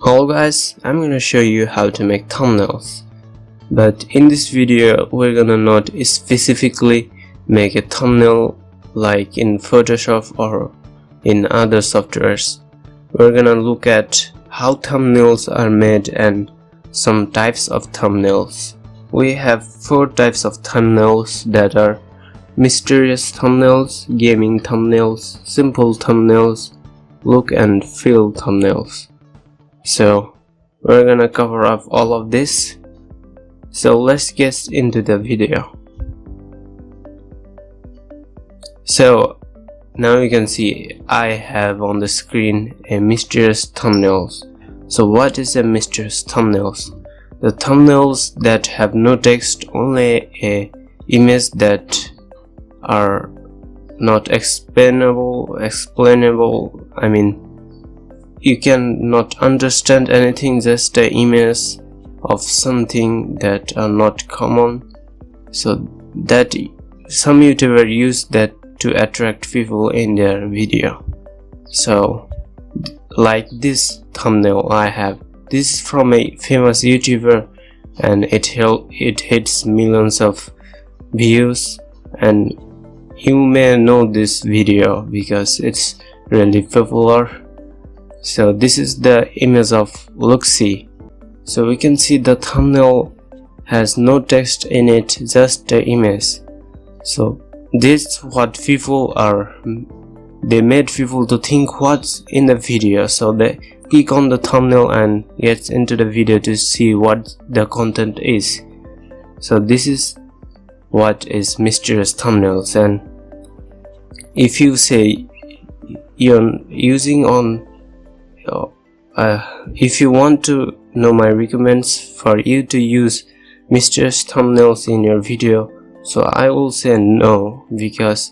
Hello guys, I'm gonna show you how to make thumbnails. But in this video we're gonna not specifically make a thumbnail like in Photoshop or in other softwares. We're gonna look at how thumbnails are made and some types of thumbnails. We have 4 types of thumbnails that are mysterious thumbnails, gaming thumbnails, simple thumbnails, look and feel thumbnails. So we're gonna cover up all of this. So let's get into the video. So now you can see I have on the screen a mysterious thumbnails. So what is a mysterious thumbnails? The thumbnails that have no text, only a image that are not explainable. I mean, you can not understand anything, just an image of something that are not common. So that some YouTuber use that to attract people in their video. So like this thumbnail I have, this is from a famous YouTuber and it hits millions of views, and you may know this video because it's really popular. So this is the image of Luxy. So we can see the thumbnail has no text in it, just the image. So this what people are, they made people to think what's in the video, so they click on the thumbnail and get into the video to see what the content is. So this is what is mysterious thumbnails. And if you say you're using on if you want to know my recommends for you to use mysterious thumbnails in your video, so I will say no, because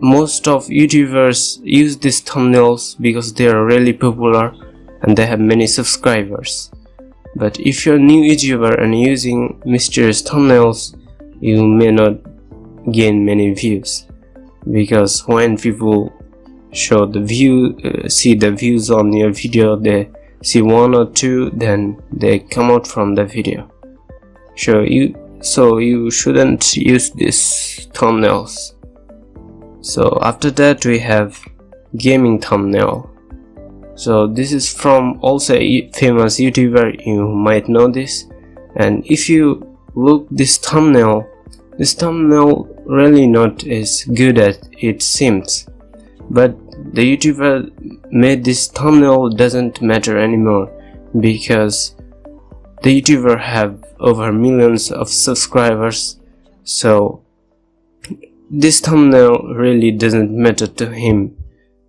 most of YouTubers use these thumbnails because they are really popular and they have many subscribers. But if you're a new YouTuber and using mysterious thumbnails, you may not gain many views, because when people show the see the views on your video, they see 1 or 2, then they come out from the video. So you shouldn't use these thumbnails. So after that we have gaming thumbnail. So this is from also a famous YouTuber, you might know this. And if you look this thumbnail really not as good as it seems. But the YouTuber made this thumbnail doesn't matter anymore, because the YouTuber have over millions of subscribers. So this thumbnail really doesn't matter to him,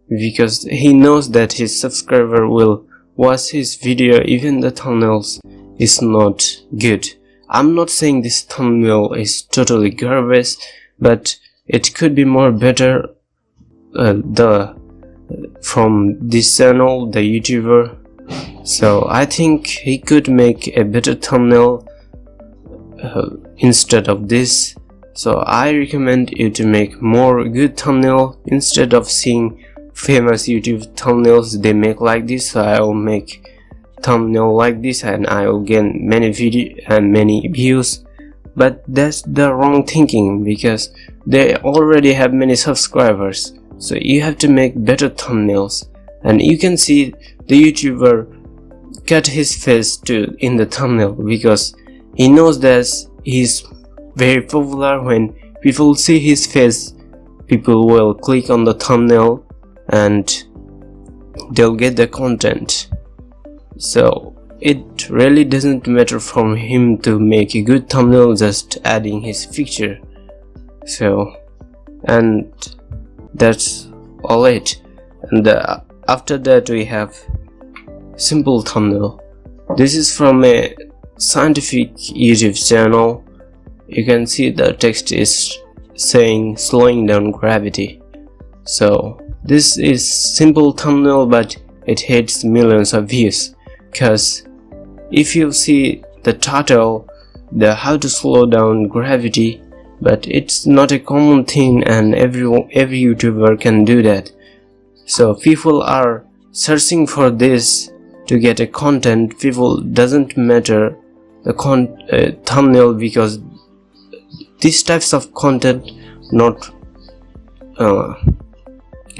because he knows that his subscriber will watch his video even the thumbnails is not good. I'm not saying this thumbnail is totally garbage, but it could be more better from this channel, the YouTuber. So I think he could make a better thumbnail instead of this. So I recommend you to make more good thumbnail instead of seeing famous YouTube thumbnails they make like this. So I will make thumbnail like this and I will gain many video and many views. But that's the wrong thinking, because they already have many subscribers. So you have to make better thumbnails. And you can see the YouTuber cut his face in the thumbnail, because he knows that he's very popular. When people see his face, people will click on the thumbnail and they'll get the content. So it really doesn't matter for him to make a good thumbnail, just adding his picture. So, and that's all it. And after that we have simple thumbnail. This is from a scientific YouTube channel. You can see the text is saying slowing down gravity. So this is simple thumbnail, but it hits millions of views, because if you see the title, the how to slow down gravity, but it's not a common thing and every YouTuber can do that. So people are searching for this to get a content, people doesn't matter the thumbnail, because these types of content not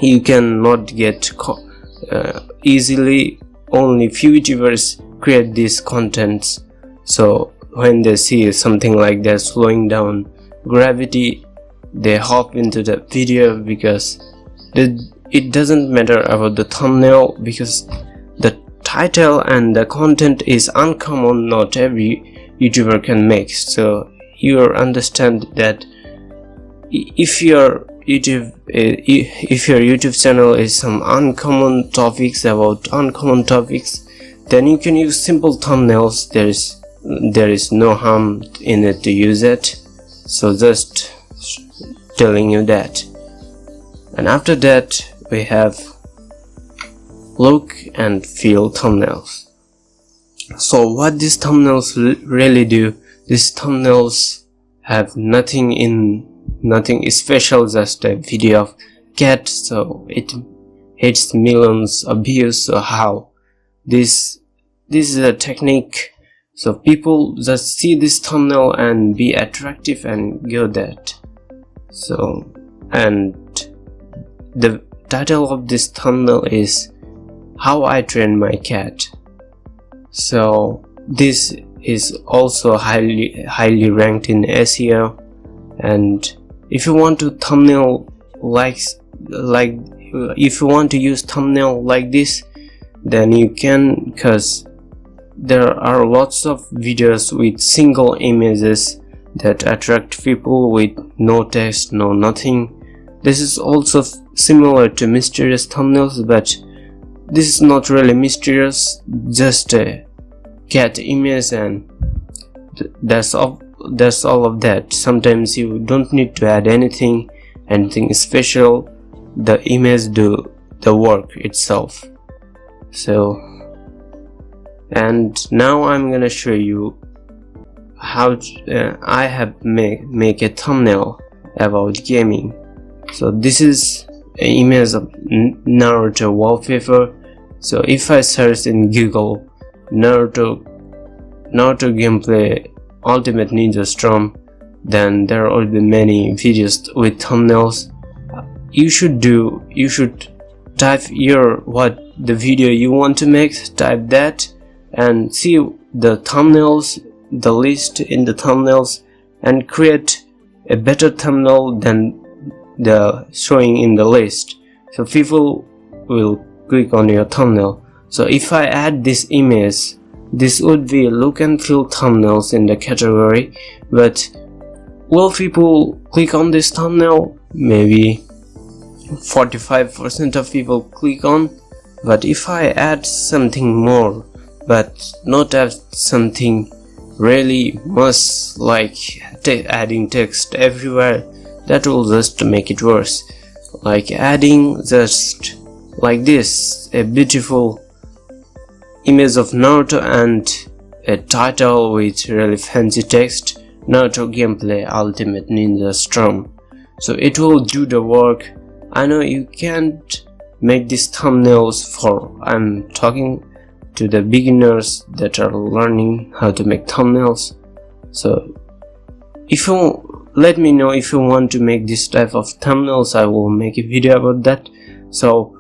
you cannot get easily. Only few YouTubers create these contents, so when they see something like that slowing down gravity, they hop into the video, because it doesn't matter about the thumbnail, because the title and the content is uncommon, not every YouTuber can make. So you understand that if your YouTube channel is some uncommon topics, about uncommon topics, then you can use simple thumbnails. There is no harm in it to use it. So just telling you that. And after that we have look and feel thumbnails. So what these thumbnails really do, these thumbnails have nothing special, just a video of cat, so it hits millions of views. So how this is a technique, so people just see this thumbnail and be attractive and go that. So, and the title of this thumbnail is how I train my cat. So this is also highly ranked in SEO. And if you want to thumbnail if you want to use thumbnail like this, then you can, because there are lots of videos with single images that attract people with no text, no nothing. This is also similar to mysterious thumbnails, but this is not really mysterious, just a cat image, and that's all of that. Sometimes you don't need to add anything special, the image do the work itself. So, and now I'm gonna show you how I have make a thumbnail about gaming. So this is an image of Naruto wallpaper. So if I search in Google Naruto gameplay Ultimate Ninja Storm, then there will be many videos with thumbnails. You should type what the video you want to make, type that and see the thumbnails, the list in the thumbnails, and create a better thumbnail than the showing in the list, so people will click on your thumbnail. So if I add this image, this would be look and feel thumbnails in the category, but will people click on this thumbnail? Maybe 45% of people click on. But if I add something more, but not add something really must, like adding text everywhere, that will just make it worse. Like adding just like this, a beautiful image of Naruto and a title with really fancy text, Naruto gameplay Ultimate Ninja Storm. So it will do the work. I know you can't make these thumbnails I'm talking to the beginners that are learning how to make thumbnails. So if you let me know if you want to make this type of thumbnails, I will make a video about that. So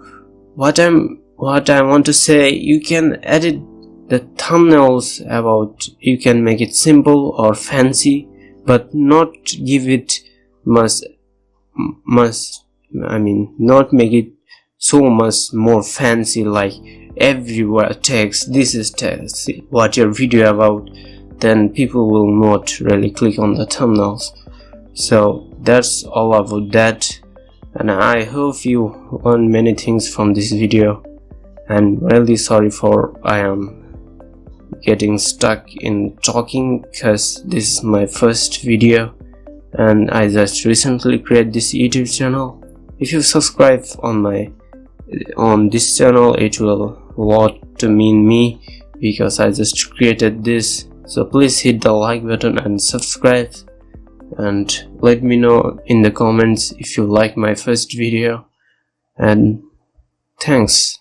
what I want to say, you can edit the thumbnails about, you can make it simple or fancy, but not give it not make it so much more fancy, like everywhere text, this is text, what your video about, then people will not really click on the thumbnails. So that's all about that, and I hope you learn many things from this video. And really sorry for I am getting stuck in talking, because this is my first video and I just recently created this YouTube channel. If you subscribe on this channel, it will a lot to mean me, because I just created this. So please hit the like button and subscribe, and let me know in the comments if you like my first video, and thanks.